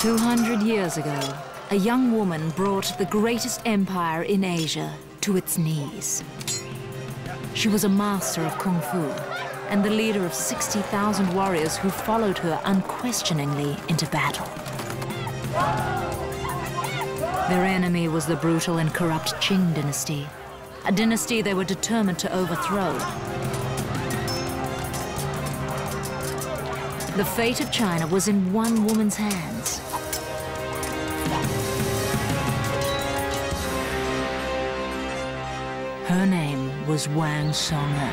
200 years ago, a young woman brought the greatest empire in Asia to its knees. She was a master of Kung Fu and the leader of 60,000 warriors who followed her unquestioningly into battle. Their enemy was the brutal and corrupt Qing dynasty, a dynasty they were determined to overthrow. The fate of China was in one woman's hands. Her name was Wang Song'er.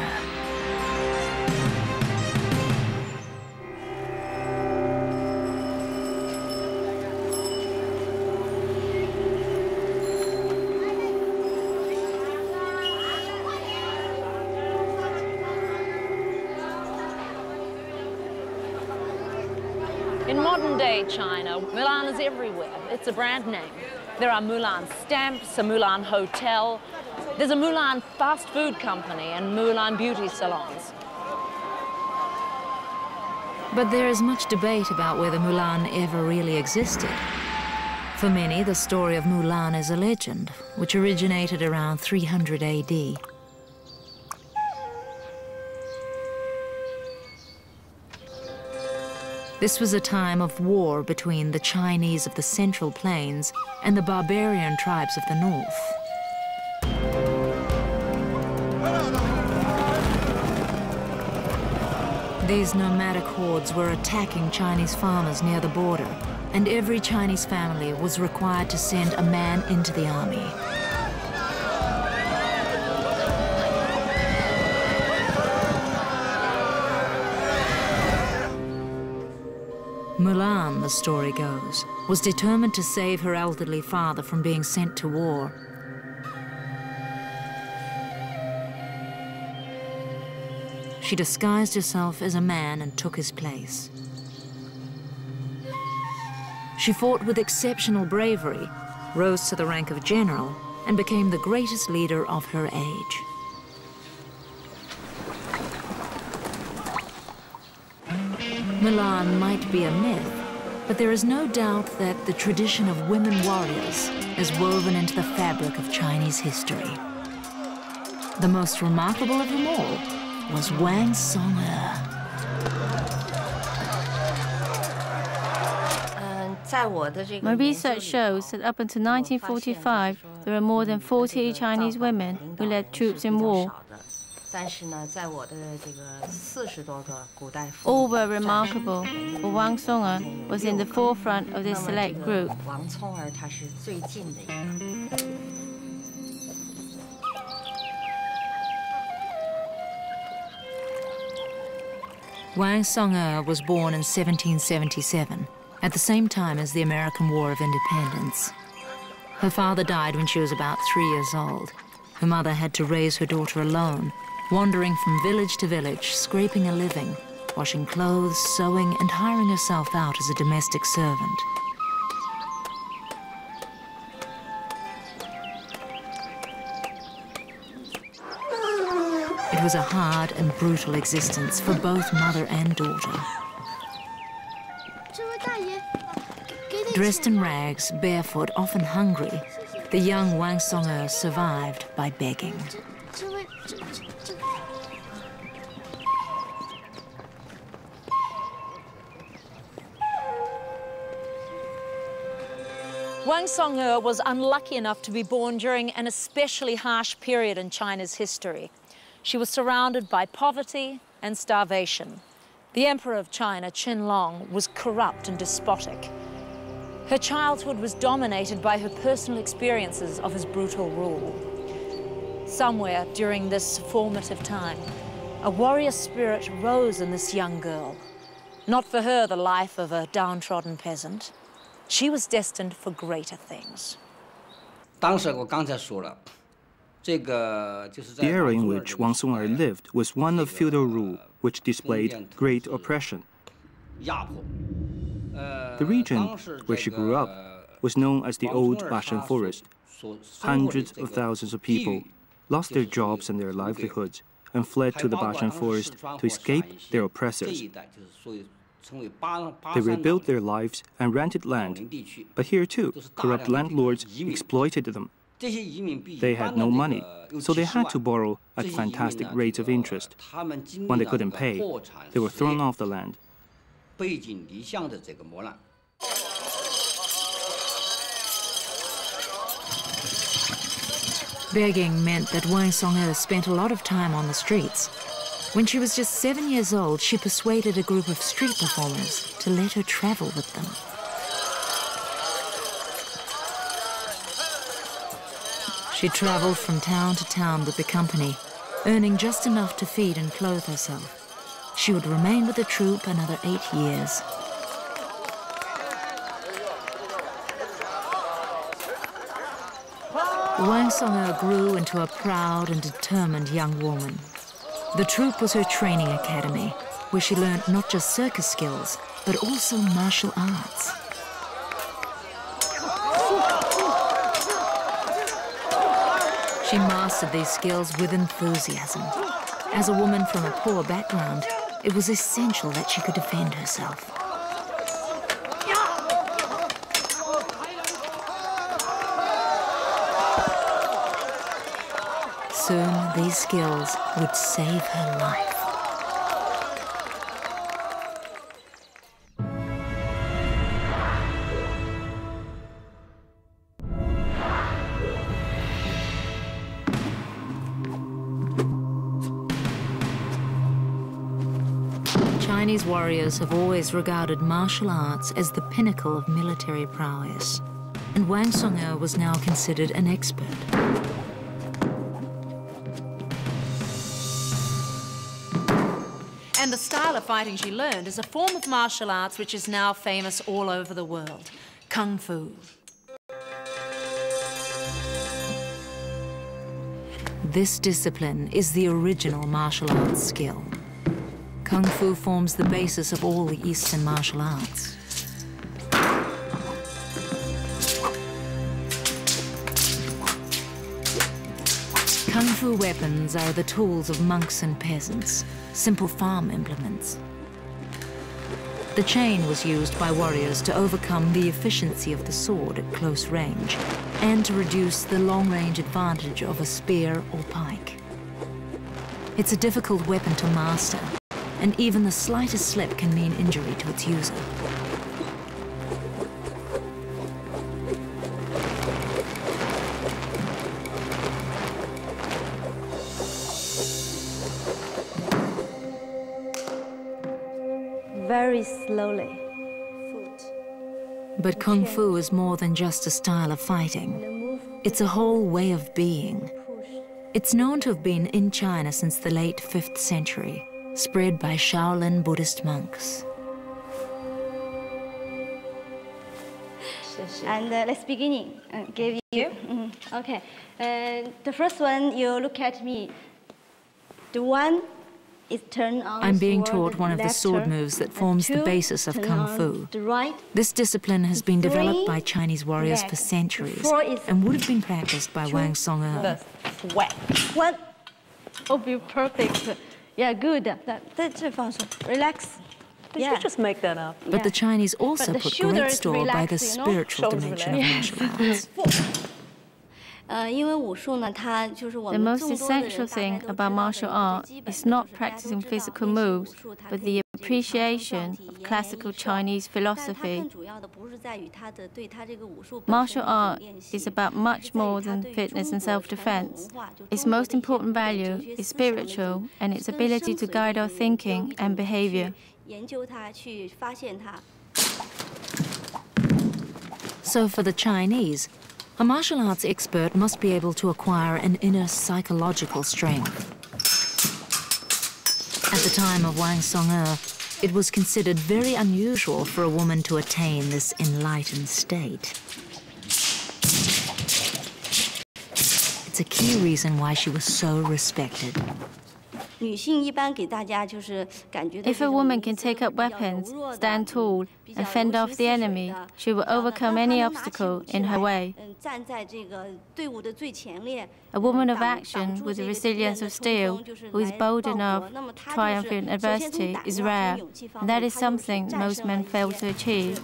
In modern-day China, Mulan is everywhere. It's a brand name. There are Mulan stamps, a Mulan hotel. There's a Mulan fast food company and Mulan beauty salons. But there is much debate about whether Mulan ever really existed. For many, the story of Mulan is a legend, which originated around 300 AD. This was a time of war between the Chinese of the Central Plains and the barbarian tribes of the north. These nomadic hordes were attacking Chinese farmers near the border, and every Chinese family was required to send a man into the army. Mulan, the story goes, was determined to save her elderly father from being sent to war. She disguised herself as a man and took his place. She fought with exceptional bravery, rose to the rank of general, and became the greatest leader of her age. Mulan might be a myth, but there is no doubt that the tradition of women warriors is woven into the fabric of Chinese history. The most remarkable of them all was Wang Song'er. My research shows that up until 1945, there were more than 40 Chinese women who led troops in war. All were remarkable, but Wang Song'er was in the forefront of this select group. Wang Song'er was born in 1777, at the same time as the American War of Independence. Her father died when she was about 3 years old. Her mother had to raise her daughter alone, wandering from village to village, scraping a living, washing clothes, sewing, and hiring herself out as a domestic servant. It was a hard and brutal existence for both mother and daughter. Dressed in rags, barefoot, often hungry, the young Wang Song'er survived by begging. Wang Song'er was unlucky enough to be born during an especially harsh period in China's history. She was surrounded by poverty and starvation. The Emperor of China, Qianlong, was corrupt and despotic. Her childhood was dominated by her personal experiences of his brutal rule. Somewhere during this formative time, a warrior spirit rose in this young girl. Not for her the life of a downtrodden peasant. She was destined for greater things. The era in which Wang Song'er lived was one of feudal rule, which displayed great oppression. The region where she grew up was known as the Old Bashan Forest. Hundreds of thousands of people lost their jobs and their livelihoods and fled to the Bashan Forest to escape their oppressors. They rebuilt their lives and rented land. But here too, corrupt landlords exploited them. They had no money, so they had to borrow at fantastic rates of interest. When they couldn't pay, they were thrown off the land. Begging meant that Wang Song-er spent a lot of time on the streets. When she was just 7 years old, she persuaded a group of street performers to let her travel with them. She traveled from town to town with the company, earning just enough to feed and clothe herself. She would remain with the troupe another 8 years. Wang Song-er grew into a proud and determined young woman. The troupe was her training academy, where she learned not just circus skills, but also martial arts. She mastered these skills with enthusiasm. As a woman from a poor background, it was essential that she could defend herself. Soon, these skills would save her life. Chinese warriors have always regarded martial arts as the pinnacle of military prowess, and Wang Song-er was now considered an expert. And the style of fighting she learned is a form of martial arts which is now famous all over the world, Kung Fu. This discipline is the original martial arts skill. Kung Fu forms the basis of all the Eastern martial arts. Kung Fu weapons are the tools of monks and peasants, simple farm implements. The chain was used by warriors to overcome the efficiency of the sword at close range and to reduce the long-range advantage of a spear or pike. It's a difficult weapon to master, and even the slightest slip can mean injury to its user. Very slowly. But Kung Fu is more than just a style of fighting. It's a whole way of being. It's known to have been in China since the late 5th century, spread by Shaolin Buddhist monks. And let's begin. Give you. Okay. The first one, you look at me. The one is turn on. I'm being taught one of the sword moves that forms the basis of Kung Fu. This discipline has been developed by Chinese warriors for centuries and would have been practiced by Wang Song-er. One. Oh, be perfect. Yeah, good. Relax. Did you just make that up? But the Chinese also put great store by the spiritual dimension of martial arts. The most essential thing about martial art is not practicing physical moves, but the appreciation of classical Chinese philosophy. Martial art is about much more than fitness and self-defense. Its most important value is spiritual and its ability to guide our thinking and behavior. So for the Chinese, a martial arts expert must be able to acquire an inner psychological strength. At the time of Wang Song-er, it was considered very unusual for a woman to attain this enlightened state. It's a key reason why she was so respected. If a woman can take up weapons, stand tall, and fend off the enemy, she will overcome any obstacle in her way. A woman of action with the resilience of steel, who is bold enough to triumph in adversity, is rare, and that is something most men fail to achieve.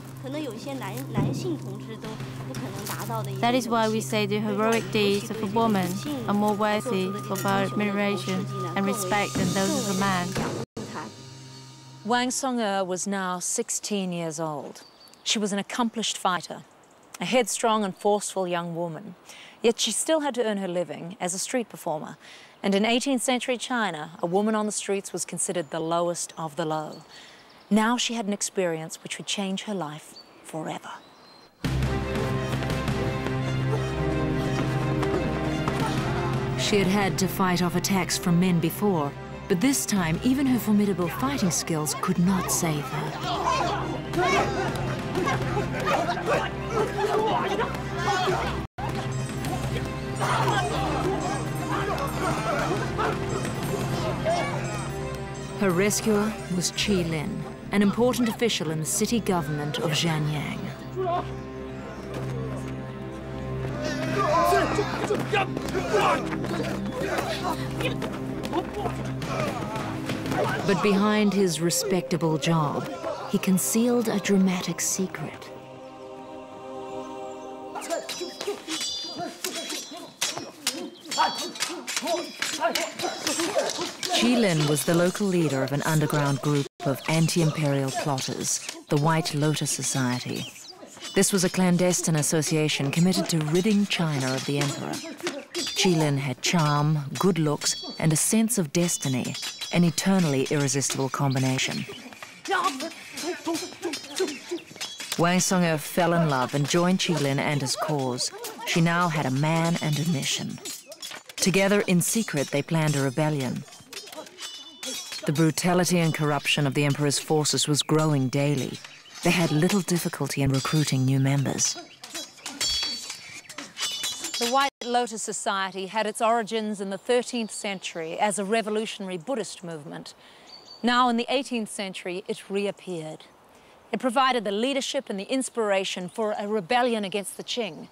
That is why we say the heroic deeds of a woman are more worthy of our admiration and respect than those of a man. Wang Song-er was now 16 years old. She was an accomplished fighter, a headstrong and forceful young woman. Yet she still had to earn her living as a street performer. And in 18th century China, a woman on the streets was considered the lowest of the low. Now she had an experience which would change her life forever. She had had to fight off attacks from men before, but this time even her formidable fighting skills could not save her. Her rescuer was Qi Lin, an important official in the city government of Zhanyang. But behind his respectable job, he concealed a dramatic secret. Qi Lin was the local leader of an underground group of anti-imperial plotters, the White Lotus Society. This was a clandestine association committed to ridding China of the emperor. Qi Lin had charm, good looks, and a sense of destiny, an eternally irresistible combination. Wang Song-er fell in love and joined Qi Lin and his cause. She now had a man and a mission. Together, in secret, they planned a rebellion. The brutality and corruption of the emperor's forces was growing daily. They had little difficulty in recruiting new members. The White Lotus Society had its origins in the 13th century as a revolutionary Buddhist movement. Now, in the 18th century, it reappeared. It provided the leadership and the inspiration for a rebellion against the Qing.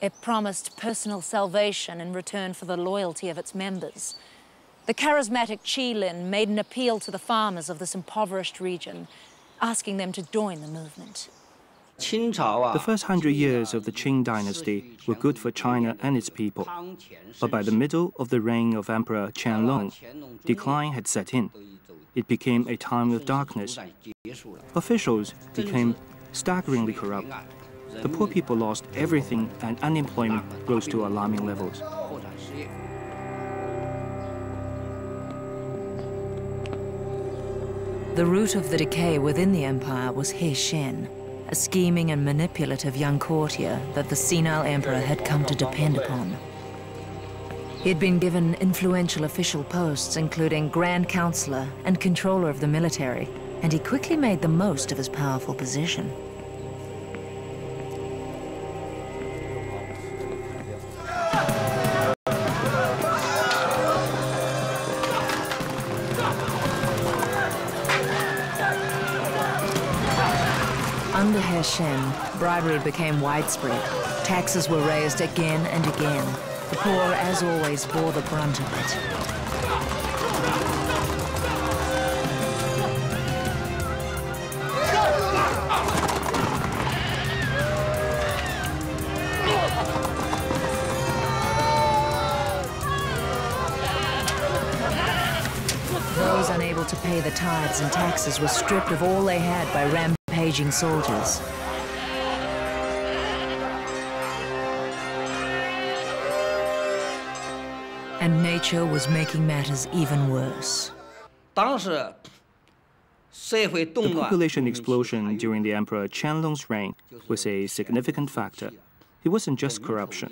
It promised personal salvation in return for the loyalty of its members. The charismatic Qi Lin made an appeal to the farmers of this impoverished region, asking them to join the movement. The first 100 years of the Qing dynasty were good for China and its people. But by the middle of the reign of Emperor Qianlong, decline had set in. It became a time of darkness. Officials became staggeringly corrupt. The poor people lost everything and unemployment rose to alarming levels. The root of the decay within the empire was He Shen, a scheming and manipulative young courtier that the senile emperor had come to depend upon. He had been given influential official posts, including Grand Counselor and Controller of the military, and he quickly made the most of his powerful position. Under He Shen, bribery became widespread. Taxes were raised again and again. The poor, as always, bore the brunt of it. Those unable to pay the tithes and taxes were stripped of all they had by rampaging soldiers. And nature was making matters even worse. The population explosion during the Emperor Qianlong's reign was a significant factor. It wasn't just corruption.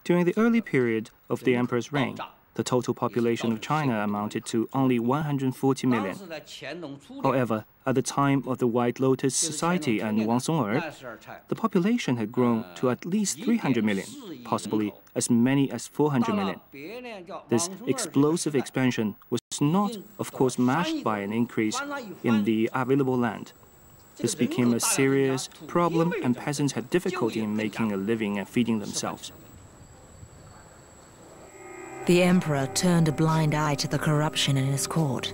During the early period of the emperor's reign, the total population of China amounted to only 140 million. However, at the time of the White Lotus Society and Wang Song'er, the population had grown to at least 300 million, possibly as many as 400 million. This explosive expansion was not, of course, matched by an increase in the available land. This became a serious problem, and peasants had difficulty in making a living and feeding themselves. The emperor turned a blind eye to the corruption in his court.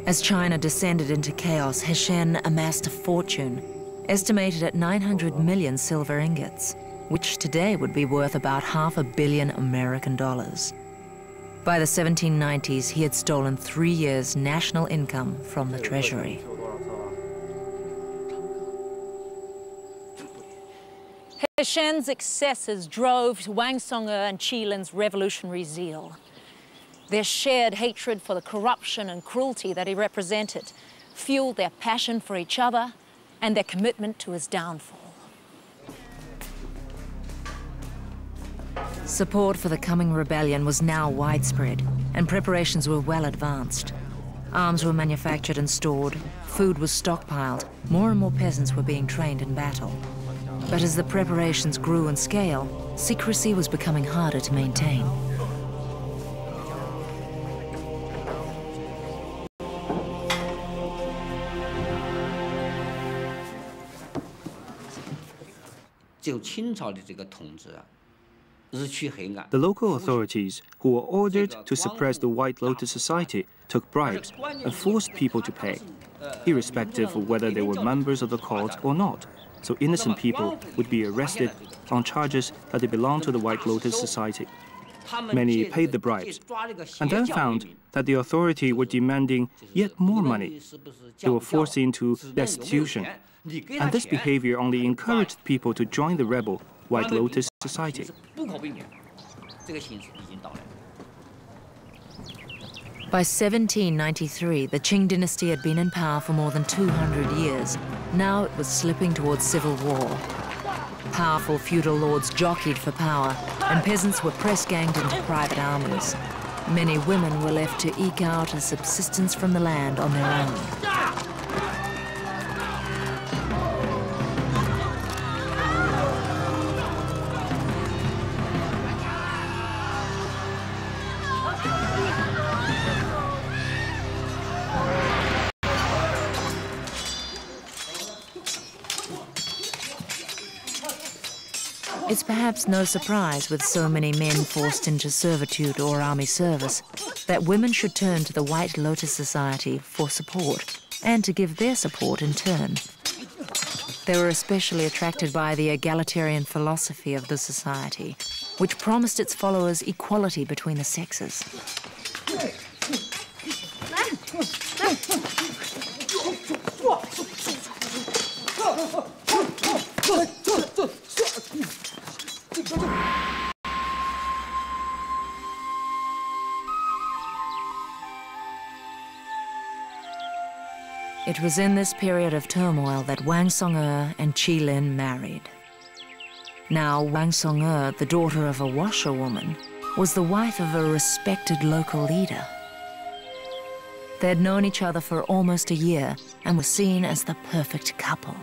As China descended into chaos, He Shen amassed a fortune, estimated at 900 million silver ingots, which today would be worth about $500 million American dollars. By the 1790s, he had stolen 3 years' national income from the treasury. He Shen's excesses drove Wang Song'er and Qi Lin's revolutionary zeal. Their shared hatred for the corruption and cruelty that he represented fueled their passion for each other and their commitment to his downfall. Support for the coming rebellion was now widespread, and preparations were well advanced. Arms were manufactured and stored, food was stockpiled, more and more peasants were being trained in battle. But as the preparations grew in scale, secrecy was becoming harder to maintain. The local authorities, who were ordered to suppress the White Lotus Society, took bribes and forced people to pay, irrespective of whether they were members of the cult or not. So innocent people would be arrested on charges that they belonged to the White Lotus Society. Many paid the bribes, and then found that the authority were demanding yet more money. They were forced into destitution, and this behavior only encouraged people to join the rebel White Lotus Society. By 1793, the Qing dynasty had been in power for more than 200 years. Now it was slipping towards civil war. Powerful feudal lords jockeyed for power, and peasants were press-ganged into private armies. Many women were left to eke out a subsistence from the land on their own. It's perhaps no surprise, with so many men forced into servitude or army service, that women should turn to the White Lotus Society for support, and to give their support in turn. They were especially attracted by the egalitarian philosophy of the society, which promised its followers equality between the sexes. It was in this period of turmoil that Wang Song'er and Qi Lin married. Now, Wang Song'er, the daughter of a washerwoman, was the wife of a respected local leader. They had known each other for almost a year and were seen as the perfect couple.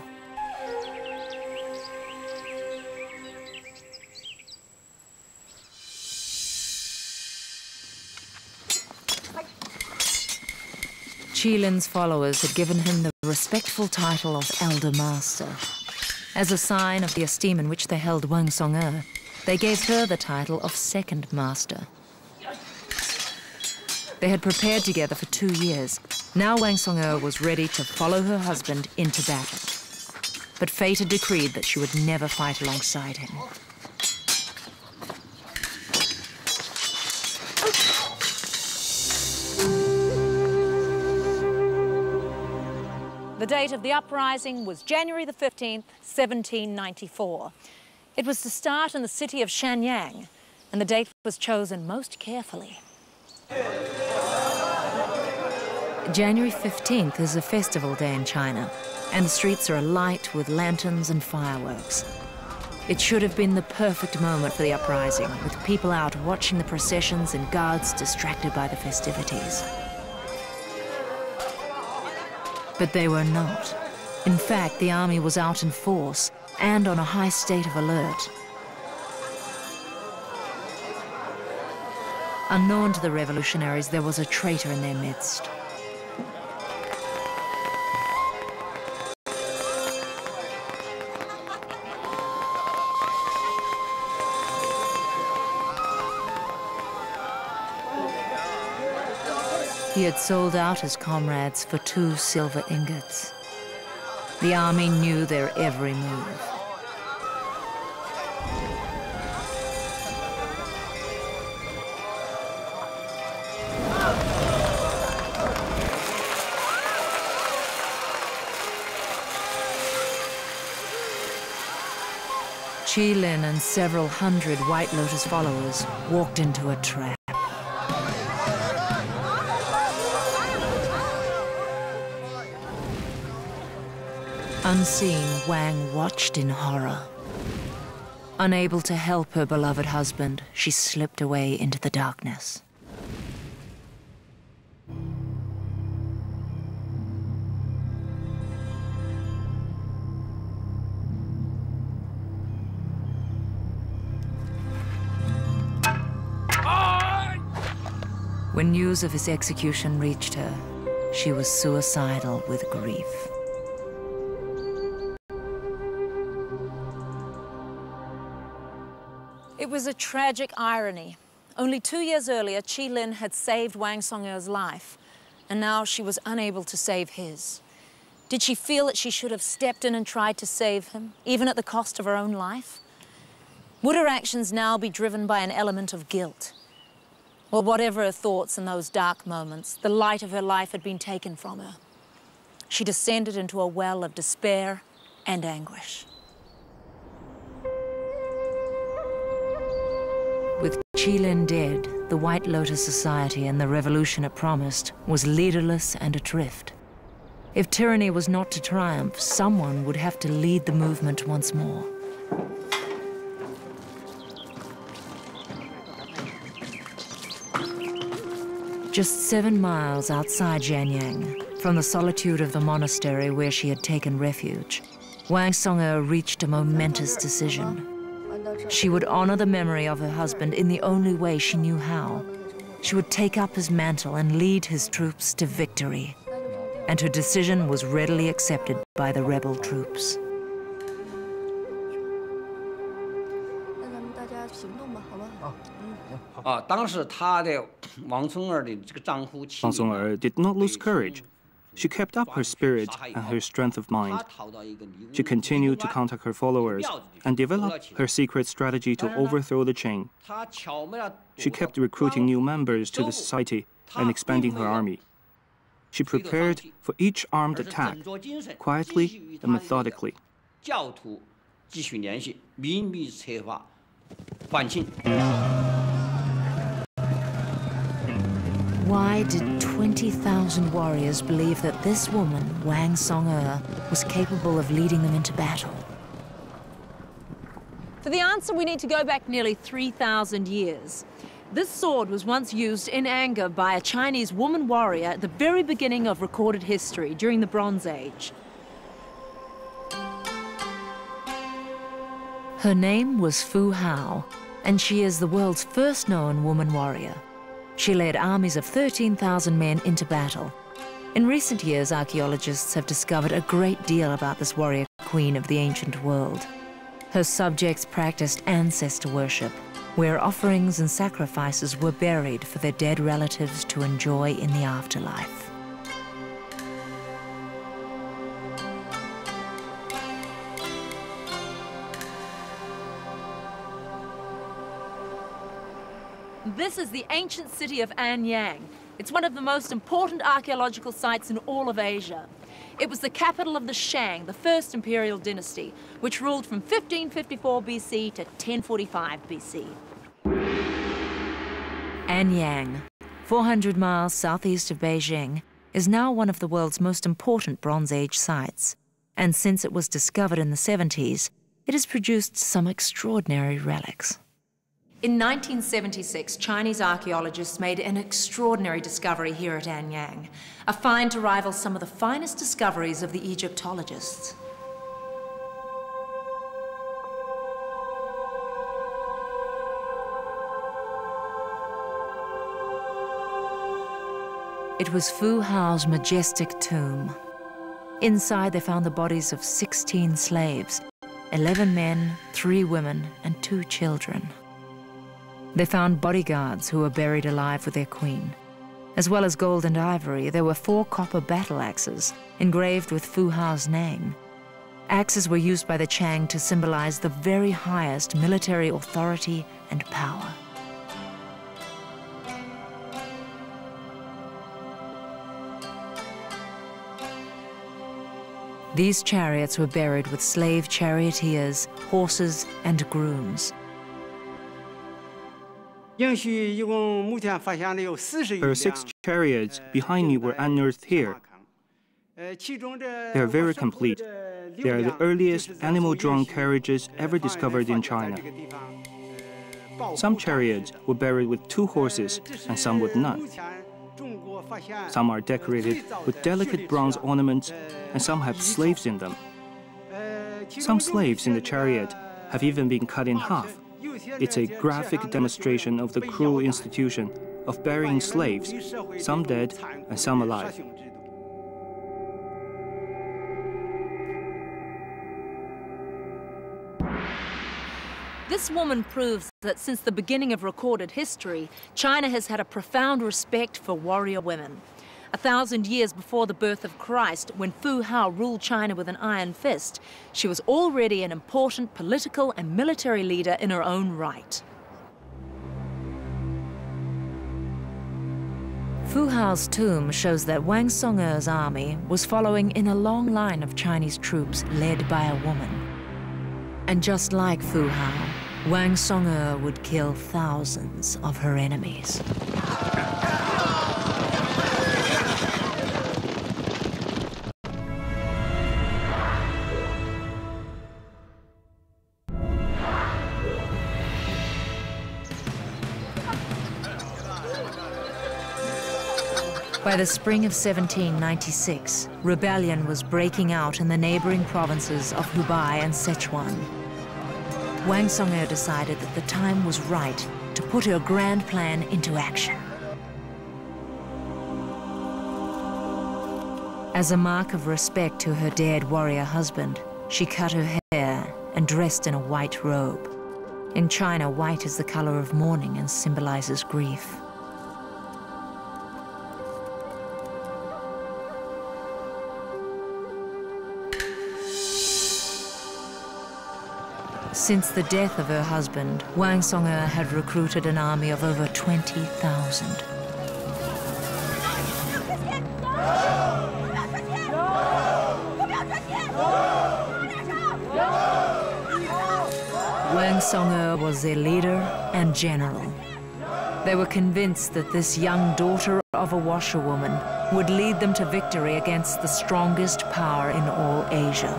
Qi Lin's followers had given him the respectful title of Elder Master. As a sign of the esteem in which they held Wang Song'er, they gave her the title of Second Master. They had prepared together for 2 years. Now Wang Song'er was ready to follow her husband into battle. But fate had decreed that she would never fight alongside him. The date of the uprising was January the 15th, 1794. It was to start in the city of Shenyang, and the date was chosen most carefully. January 15th is a festival day in China, and the streets are alight with lanterns and fireworks. It should have been the perfect moment for the uprising, with people out watching the processions and guards distracted by the festivities. But they were not. In fact, the army was out in force and on a high state of alert. Unknown to the revolutionaries, there was a traitor in their midst. He had sold out his comrades for 2 silver ingots. The army knew their every move. Qilin and several hundred White Lotus followers walked into a trap. Unseen, Wang watched in horror. Unable to help her beloved husband, she slipped away into the darkness. When news of his execution reached her, she was suicidal with grief. It was a tragic irony. Only 2 years earlier, Qilin had saved Wang Song'er's life, and now she was unable to save his. Did she feel that she should have stepped in and tried to save him, even at the cost of her own life? Would her actions now be driven by an element of guilt? Well, whatever her thoughts in those dark moments, the light of her life had been taken from her. She descended into a well of despair and anguish. With Qilin dead, the White Lotus Society and the revolution it promised was leaderless and adrift. If tyranny was not to triumph, someone would have to lead the movement once more. Just 7 miles outside Jianyang, from the solitude of the monastery where she had taken refuge, Wang Song'er reached a momentous decision. She would honor the memory of her husband in the only way she knew how. She would take up his mantle and lead his troops to victory. And her decision was readily accepted by the rebel troops. Wang Song'er did not lose courage. She kept up her spirit and her strength of mind. She continued to contact her followers and developed her secret strategy to overthrow the chain. She kept recruiting new members to the society and expanding her army. She prepared for each armed attack, quietly and methodically. Why did 20,000 warriors believe that this woman, Wang Song'er, was capable of leading them into battle? For the answer, we need to go back nearly 3,000 years. This sword was once used in anger by a Chinese woman warrior at the very beginning of recorded history during the Bronze Age. Her name was Fu Hao, and she is the world's first known woman warrior. She led armies of 13,000 men into battle. In recent years, archaeologists have discovered a great deal about this warrior queen of the ancient world. Her subjects practiced ancestor worship, where offerings and sacrifices were buried for their dead relatives to enjoy in the afterlife. This is the ancient city of Anyang. It's one of the most important archaeological sites in all of Asia. It was the capital of the Shang, the first imperial dynasty, which ruled from 1554 BC to 1045 BC. Anyang, 400 miles southeast of Beijing, is now one of the world's most important Bronze Age sites. And since it was discovered in the 70s, it has produced some extraordinary relics. In 1976, Chinese archaeologists made an extraordinary discovery here at Anyang, a find to rival some of the finest discoveries of the Egyptologists. It was Fu Hao's majestic tomb. Inside, they found the bodies of 16 slaves, 11 men, 3 women, and 2 children. They found bodyguards who were buried alive with their queen. As well as gold and ivory, there were 4 copper battle axes engraved with Fu Hao's name. Axes were used by the Chang to symbolize the very highest military authority and power. These chariots were buried with slave charioteers, horses, and grooms. There are 6 chariots behind me were unearthed here. They are very complete. They are the earliest animal-drawn carriages ever discovered in China. Some chariots were buried with 2 horses and some with none. Some are decorated with delicate bronze ornaments, and some have slaves in them. Some slaves in the chariot have even been cut in half. It's a graphic demonstration of the cruel institution of burying slaves, some dead and some alive. This woman proves that since the beginning of recorded history, China has had a profound respect for warrior women. 1,000 years before the birth of Christ, when Fu Hao ruled China with an iron fist, she was already an important political and military leader in her own right. Fu Hao's tomb shows that Wang Song'er's army was following in a long line of Chinese troops led by a woman. And just like Fu Hao, Wang Song'er would kill thousands of her enemies. By the spring of 1796, rebellion was breaking out in the neighboring provinces of Hubei and Sichuan. Wang Song'er decided that the time was right to put her grand plan into action. As a mark of respect to her dead warrior husband, she cut her hair and dressed in a white robe. In China, white is the color of mourning and symbolizes grief. Since the death of her husband, Wang Song'er had recruited an army of over 20,000. Wang Song'er was their leader and general. They were convinced that this young daughter of a washerwoman would lead them to victory against the strongest power in all Asia.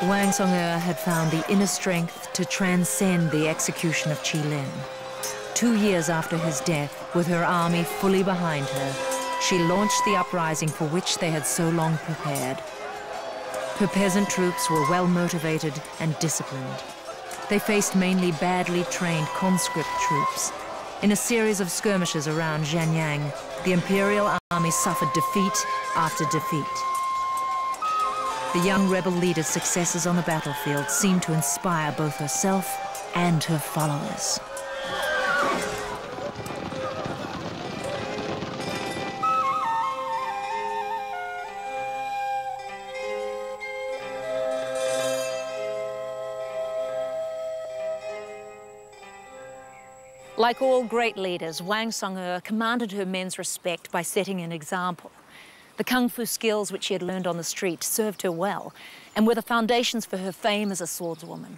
Wang Song'er had found the inner strength to transcend the execution of Qilin. 2 years after his death, with her army fully behind her, she launched the uprising for which they had so long prepared. Her peasant troops were well motivated and disciplined. They faced mainly badly trained conscript troops. In a series of skirmishes around Zhenyang, the imperial army suffered defeat after defeat. The young rebel leader's successes on the battlefield seemed to inspire both herself and her followers. Like all great leaders, Wang Song'er commanded her men's respect by setting an example. The kung fu skills which she had learned on the street served her well and were the foundations for her fame as a swordswoman.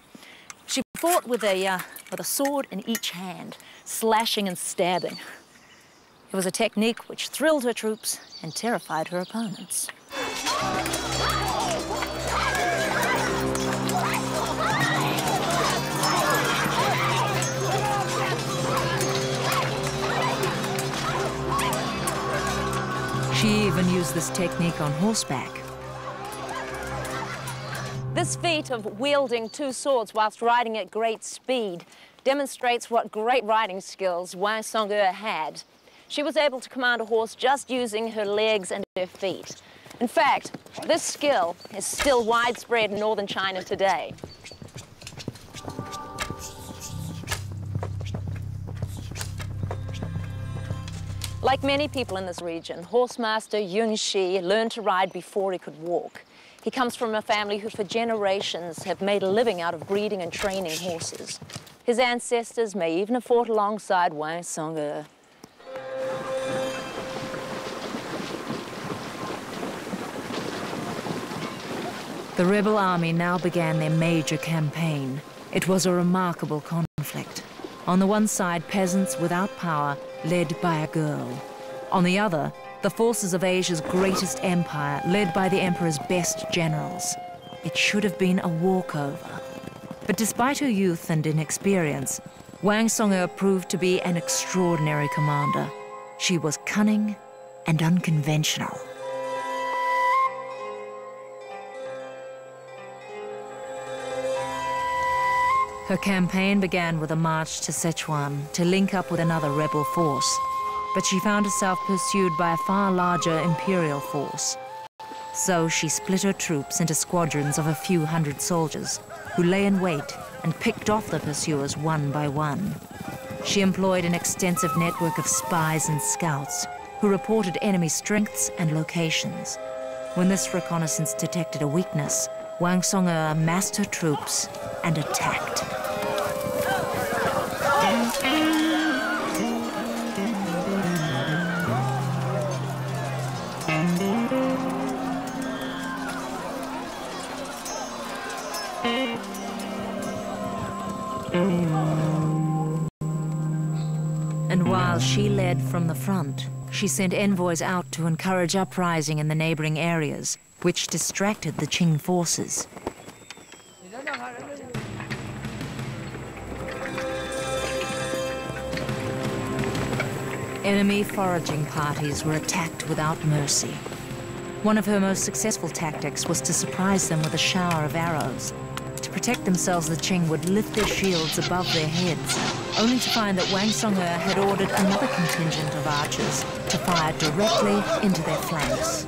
She fought with a sword in each hand, slashing and stabbing. It was a technique which thrilled her troops and terrified her opponents. She even used this technique on horseback. This feat of wielding two swords whilst riding at great speed demonstrates what great riding skills Wang Song'e had. She was able to command a horse just using her legs and her feet. In fact, this skill is still widespread in northern China today. Like many people in this region, horsemaster Yun Shi learned to ride before he could walk. He comes from a family who for generations have made a living out of breeding and training horses. His ancestors may even have fought alongside Wang Song'e. The rebel army now began their major campaign. It was a remarkable conflict. On the one side, peasants without power, led by a girl. On the other, the forces of Asia's greatest empire, led by the emperor's best generals. It should have been a walkover. But despite her youth and inexperience, Wang Song'e proved to be an extraordinary commander. She was cunning and unconventional. Her campaign began with a march to Sichuan to link up with another rebel force, but she found herself pursued by a far larger imperial force. So she split her troops into squadrons of a few hundred soldiers, who lay in wait and picked off the pursuers one by one. She employed an extensive network of spies and scouts, who reported enemy strengths and locations. When this reconnaissance detected a weakness, Wang Song'e massed her troops and attacked. And while she led from the front, she sent envoys out to encourage uprising in the neighboring areas, which distracted the Qing forces. Enemy foraging parties were attacked without mercy. One of her most successful tactics was to surprise them with a shower of arrows. To protect themselves, the Qing would lift their shields above their heads, only to find that Wang Song'e had ordered another contingent of archers to fire directly into their flanks.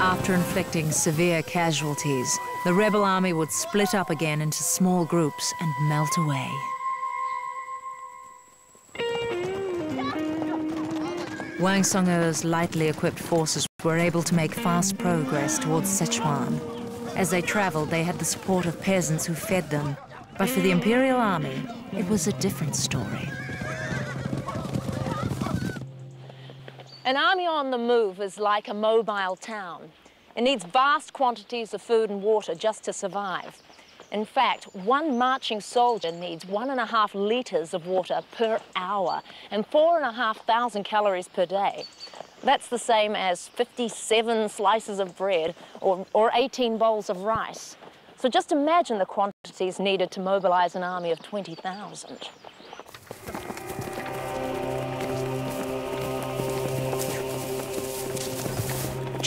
After inflicting severe casualties, the rebel army would split up again into small groups and melt away. Wang Song'e's lightly equipped forces were able to make fast progress towards Sichuan. As they traveled, they had the support of peasants who fed them. But for the imperial army, it was a different story. An army on the move is like a mobile town. It needs vast quantities of food and water just to survive. In fact, one marching soldier needs 1.5 liters of water per hour and 4,500 calories per day. That's the same as 57 slices of bread or 18 bowls of rice. So just imagine the quantities needed to mobilize an army of 20,000.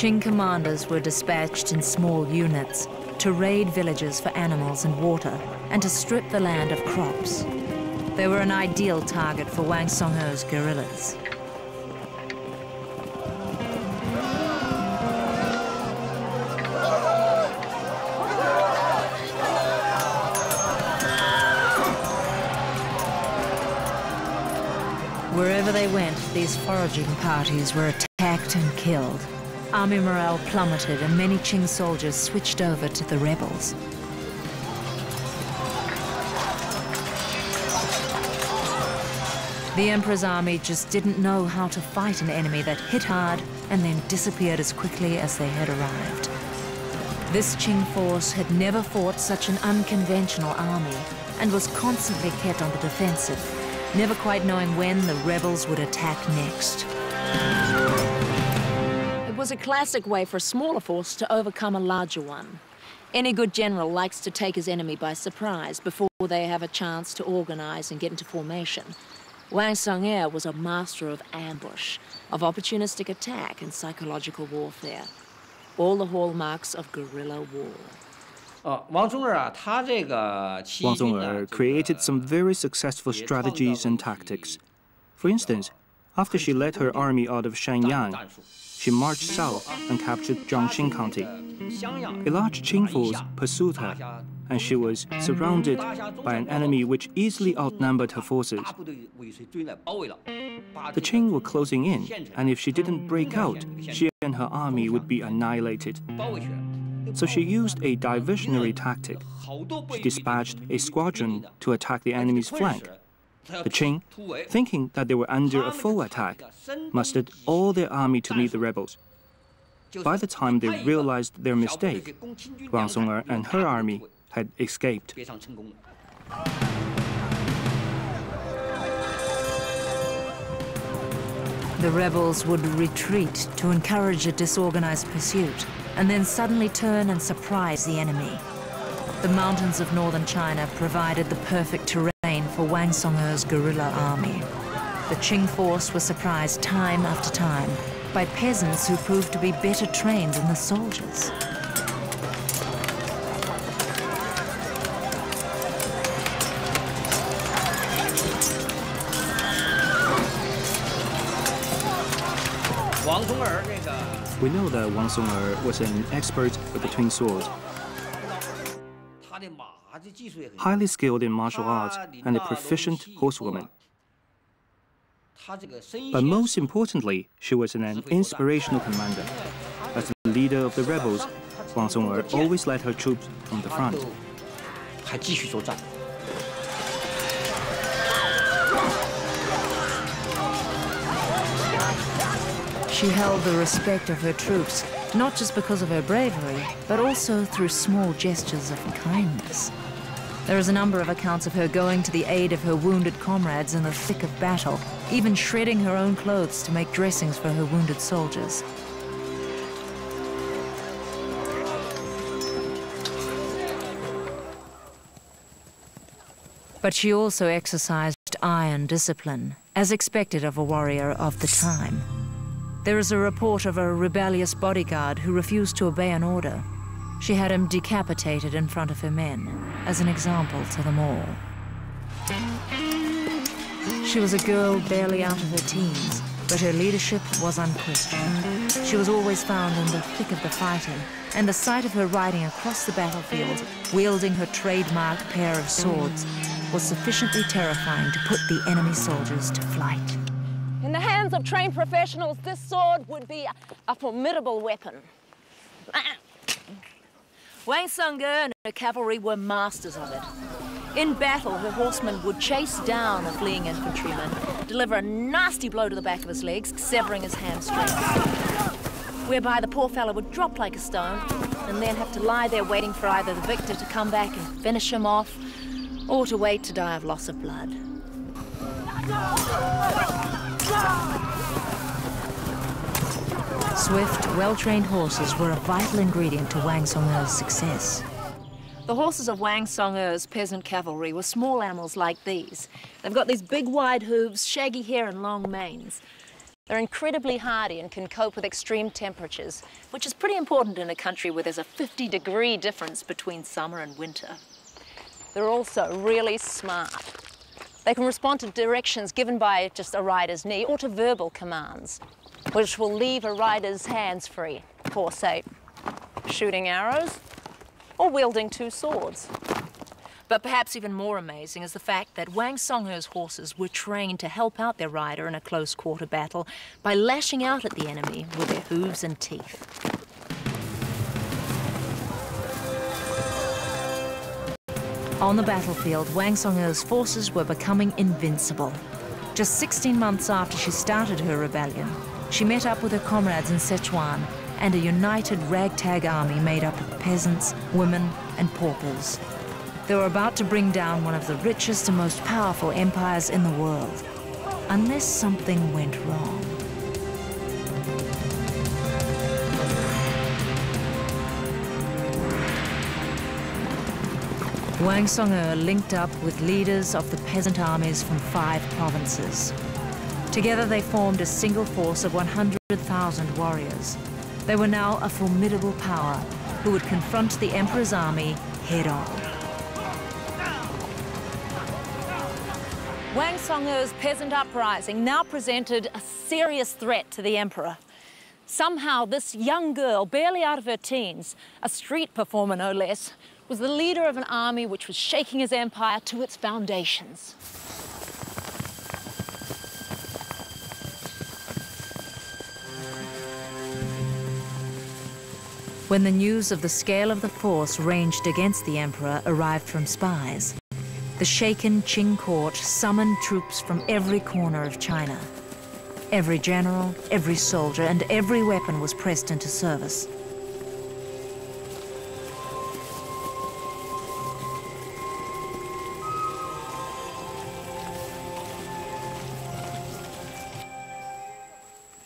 Qing commanders were dispatched in small units to raid villages for animals and water and to strip the land of crops. They were an ideal target for Wang Song'e's guerrillas. Wherever they went, these foraging parties were attacked and killed. Army morale plummeted and many Qing soldiers switched over to the rebels. The emperor's army just didn't know how to fight an enemy that hit hard and then disappeared as quickly as they had arrived. This Qing force had never fought such an unconventional army and was constantly kept on the defensive, never quite knowing when the rebels would attack next. It was a classic way for a smaller force to overcome a larger one. Any good general likes to take his enemy by surprise before they have a chance to organize and get into formation. Wang Song-er was a master of ambush, of opportunistic attack and psychological warfare. All the hallmarks of guerrilla war. Wang Song-er created some very successful strategies and tactics. For instance, after she led her army out of Shanyang, she marched south and captured Zhangxing County. A large Qing force pursued her, and she was surrounded by an enemy which easily outnumbered her forces. The Qing were closing in, and if she didn't break out, she and her army would be annihilated. So she used a diversionary tactic. She dispatched a squadron to attack the enemy's flank. The Qing, thinking that they were under a full attack, mustered all their army to meet the rebels. By the time they realized their mistake, Wang Song-er and her army had escaped. The rebels would retreat to encourage a disorganized pursuit, and then suddenly turn and surprise the enemy. The mountains of northern China provided the perfect terrain for Wang Song-er's guerrilla army. The Qing force was surprised time after time by peasants who proved to be better trained than the soldiers. We know that Wang Song-er was an expert with the twin swords, highly skilled in martial arts and a proficient horsewoman. But most importantly, she was an inspirational commander. As the leader of the rebels, Wang Song-er always led her troops from the front. She held the respect of her troops, not just because of her bravery, but also through small gestures of kindness. There is a number of accounts of her going to the aid of her wounded comrades in the thick of battle, even shredding her own clothes to make dressings for her wounded soldiers. But she also exercised iron discipline, as expected of a warrior of the time. There is a report of a rebellious bodyguard who refused to obey an order. She had him decapitated in front of her men, as an example to them all. She was a girl barely out of her teens, but her leadership was unquestioned. She was always found in the thick of the fighting, and the sight of her riding across the battlefield, wielding her trademark pair of swords, was sufficiently terrifying to put the enemy soldiers to flight. In the hands of trained professionals, this sword would be a formidable weapon. Wang Song-er and her cavalry were masters of it. In battle, her horsemen would chase down a fleeing infantryman, deliver a nasty blow to the back of his legs, severing his hamstrings, whereby the poor fellow would drop like a stone and then have to lie there waiting for either the victor to come back and finish him off, or to wait to die of loss of blood. Swift, well-trained horses were a vital ingredient to Wang Song-er's success. The horses of Wang Song-er's peasant cavalry were small animals like these. They've got these big wide hooves, shaggy hair and long manes. They're incredibly hardy and can cope with extreme temperatures, which is pretty important in a country where there's a 50-degree difference between summer and winter. They're also really smart. They can respond to directions given by just a rider's knee or to verbal commands, which will leave a rider's hands free for, say, shooting arrows or wielding two swords. But perhaps even more amazing is the fact that Wang Songhe's horses were trained to help out their rider in a close-quarter battle by lashing out at the enemy with their hooves and teeth. On the battlefield, Wang Songhe's forces were becoming invincible. Just 16 months after she started her rebellion, she met up with her comrades in Sichuan and a united ragtag army made up of peasants, women, and paupers. They were about to bring down one of the richest and most powerful empires in the world, unless something went wrong. Wang Songhe linked up with leaders of the peasant armies from 5 provinces. Together they formed a single force of 100,000 warriors. They were now a formidable power who would confront the emperor's army head-on. Wang Songhe's peasant uprising now presented a serious threat to the emperor. Somehow this young girl, barely out of her teens, a street performer no less, was the leader of an army which was shaking his empire to its foundations. When the news of the scale of the force ranged against the emperor arrived from spies, the shaken Qing court summoned troops from every corner of China. Every general, every soldier, and every weapon was pressed into service.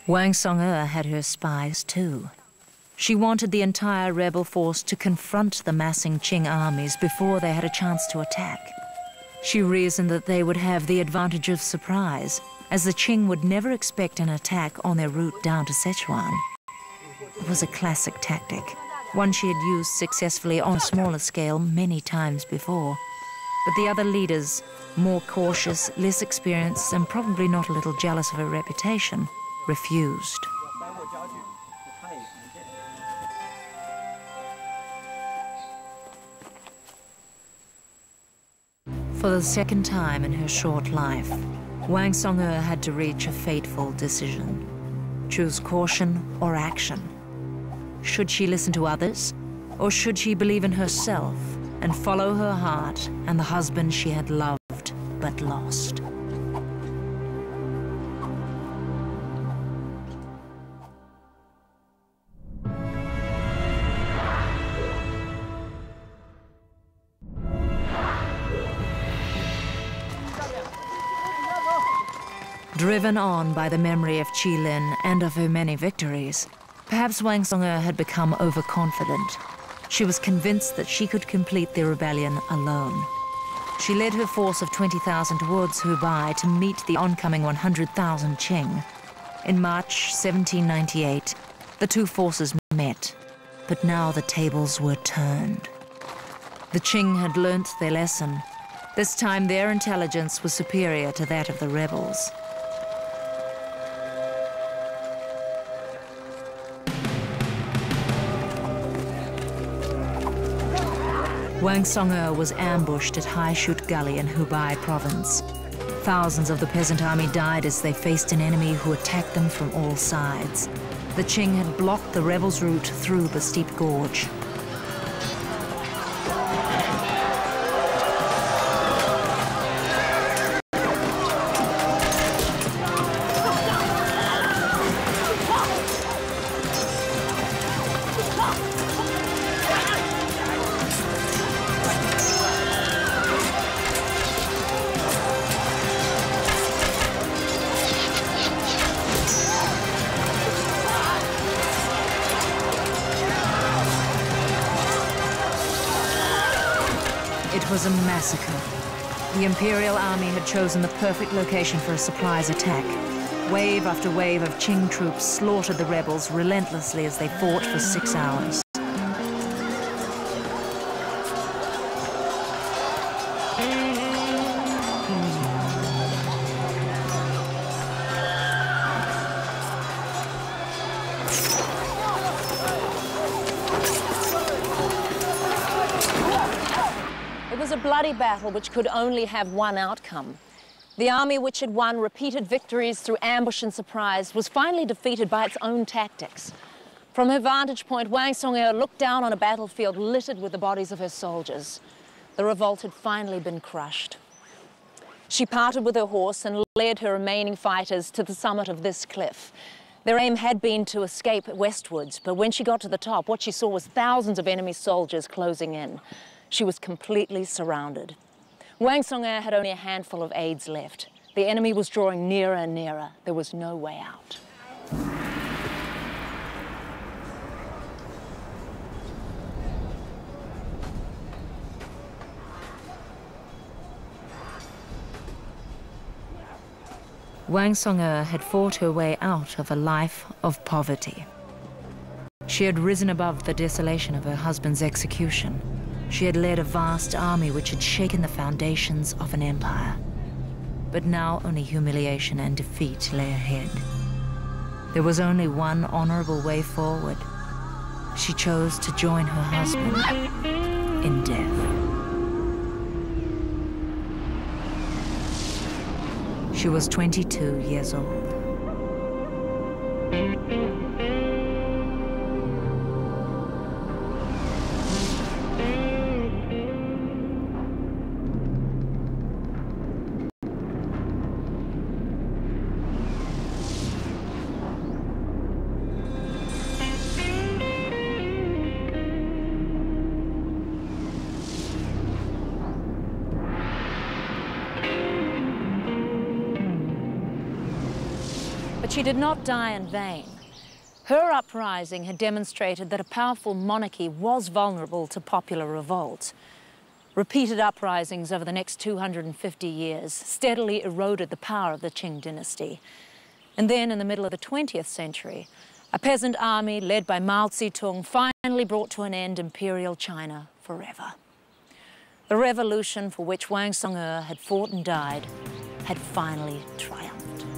Wang Songhe had her spies too. She wanted the entire rebel force to confront the massing Qing armies before they had a chance to attack. She reasoned that they would have the advantage of surprise, as the Qing would never expect an attack on their route down to Sichuan. It was a classic tactic, one she had used successfully on a smaller scale many times before. But the other leaders, more cautious, less experienced, and probably not a little jealous of her reputation, refused. For the second time in her short life, Wang Songhe had to reach a fateful decision. Choose caution or action. Should she listen to others, or should she believe in herself and follow her heart and the husband she had loved but lost? Driven on by the memory of Qilin and of her many victories, perhaps Wang Songhe had become overconfident. She was convinced that she could complete the rebellion alone. She led her force of 20,000 towards Hubei to meet the oncoming 100,000 Qing. In March 1798, the two forces met, but now the tables were turned. The Qing had learnt their lesson. This time their intelligence was superior to that of the rebels. Wang Songhe was ambushed at Hai Shut Gully in Hubei province. Thousands of the peasant army died as they faced an enemy who attacked them from all sides. The Qing had blocked the rebels' route through the steep gorge. It was a massacre. The Imperial Army had chosen the perfect location for a surprise attack. Wave after wave of Qing troops slaughtered the rebels relentlessly as they fought for 6 hours. It was a bloody battle which could only have one outcome. The army, which had won repeated victories through ambush and surprise, was finally defeated by its own tactics. From her vantage point, Wang Song-er looked down on a battlefield littered with the bodies of her soldiers. The revolt had finally been crushed. She parted with her horse and led her remaining fighters to the summit of this cliff. Their aim had been to escape westwards, but when she got to the top, what she saw was thousands of enemy soldiers closing in. She was completely surrounded. Wang Song-er had only a handful of aides left. The enemy was drawing nearer and nearer. There was no way out. Wang Song-er had fought her way out of a life of poverty. She had risen above the desolation of her husband's execution. She had led a vast army which had shaken the foundations of an empire. But now only humiliation and defeat lay ahead. There was only one honorable way forward. She chose to join her husband in death. She was 22 years old. But she did not die in vain. Her uprising had demonstrated that a powerful monarchy was vulnerable to popular revolt. Repeated uprisings over the next 250 years steadily eroded the power of the Qing dynasty. And then, in the middle of the 20th century, a peasant army led by Mao Zedong finally brought to an end imperial China forever. The revolution for which Wang Song-er had fought and died had finally triumphed.